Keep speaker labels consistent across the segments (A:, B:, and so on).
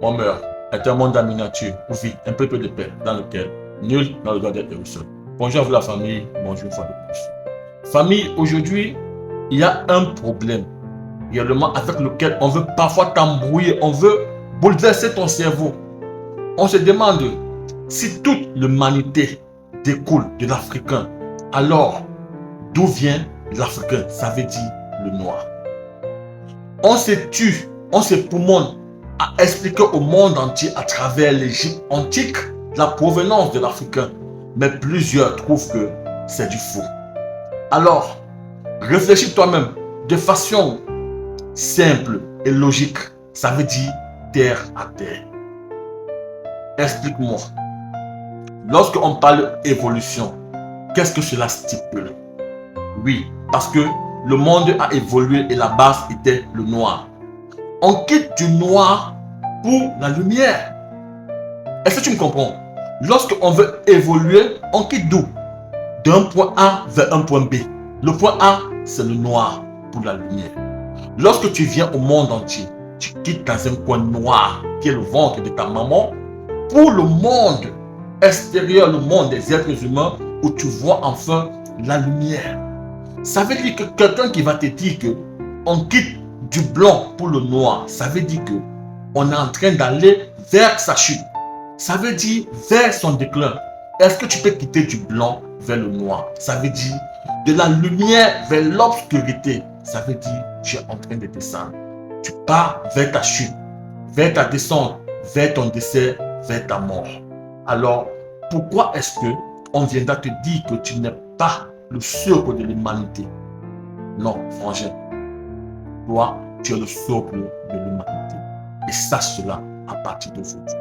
A: on meurt, est un monde en miniature où vit un peuple de paix dans lequel nul n'a le droit d'être heureux seul. Bonjour à vous la famille, bonjour une fois de plus. Famille, aujourd'hui, il y a un problème réellement avec lequel on veut parfois t'embrouiller, on veut bouleverser ton cerveau. On se demande si toute l'humanité découle de l'Africain, alors d'où vient l'Africain? Ça veut dire le noir. On se tue, on se poumonne à expliquer au monde entier à travers l'Égypte antique la provenance de l'Africain, mais plusieurs trouvent que c'est du faux. Alors, réfléchis toi-même de façon simple et logique. Ça veut dire terre à terre. Explique-moi. Lorsqu'on parle évolution, qu'est-ce que cela stipule? Oui, parce que le monde a évolué et la base était le noir. On quitte du noir pour la lumière. Est-ce que tu me comprends? Lorsqu'on veut évoluer, on quitte d'où? D'un point A vers un point B. Le point A, c'est le noir pour la lumière. Lorsque tu viens au monde entier, tu quittes dans un coin noir qui est le ventre de ta maman pour le monde extérieur, le monde des êtres humains où tu vois enfin la lumière. Ça veut dire que quelqu'un qui va te dire que on quitte du blanc pour le noir, ça veut dire que on est en train d'aller vers sa chute. Ça veut dire vers son déclin. Est-ce que tu peux quitter du blanc vers le noir? Ça veut dire de la lumière vers l'obscurité. Ça veut dire tu es en train de descendre. Tu pars vers ta chute, vers ta descente, vers ton décès, vers ta mort. Alors, pourquoi est-ce que on viendra te dire que tu n'es pas le socle de l'humanité? Non, frangin. Toi, tu es le socle de l'humanité. Et sache cela à partir d'aujourd'hui.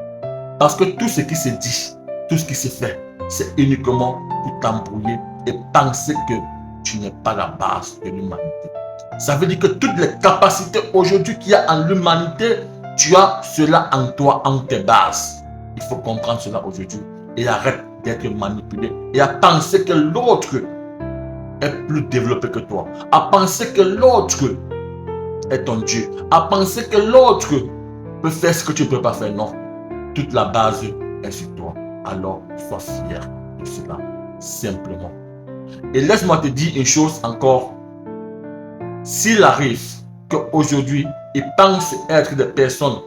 A: Parce que tout ce qui se dit, tout ce qui se fait, c'est uniquement pour t'embrouiller et penser que tu n'es pas la base de l'humanité. Ça veut dire que toutes les capacités aujourd'hui qu'il y a en l'humanité, tu as cela en toi, en tes bases. Il faut comprendre cela aujourd'hui et arrête d'être manipulé et à penser que l'autre est plus développé que toi, à penser que l'autre est ton Dieu, à penser que l'autre peut faire ce que tu ne peux pas faire. Non, toute la base est sur toi. Alors, sois fier de cela, simplement. Et laisse-moi te dire une chose encore. S'il arrive qu'aujourd'hui, ils pensent être des personnes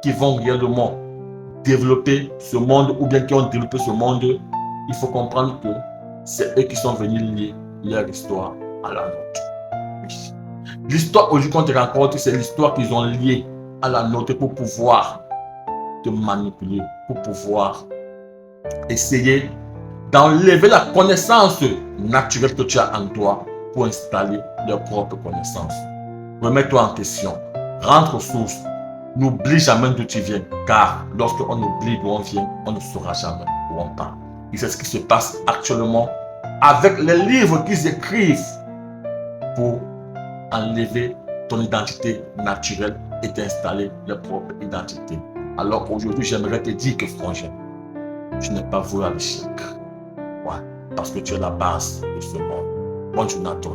A: qui vont réellement développer ce monde ou bien qui ont développé ce monde, il faut comprendre que c'est eux qui sont venus lier leur histoire à la nôtre. Oui. L'histoire aujourd'hui qu'on te raconte, c'est l'histoire qu'ils ont liée à la nôtre pour pouvoir te manipuler, pour pouvoir essayer d'enlever la connaissance naturelle que tu as en toi pour installer leur propre connaissance. Remets-toi en question, rentre aux sources, n'oublie jamais d'où tu viens, car lorsqu'on oublie d'où on vient, on ne saura jamais où on part. Et c'est ce qui se passe actuellement avec les livres qu'ils écrivent pour enlever ton identité naturelle et t'installer leur propre identité. Alors aujourd'hui, j'aimerais te dire que frangin, tu n'es pas voué à l'échec. Ouais, parce que tu es la base de ce monde. Bonne journée à toi.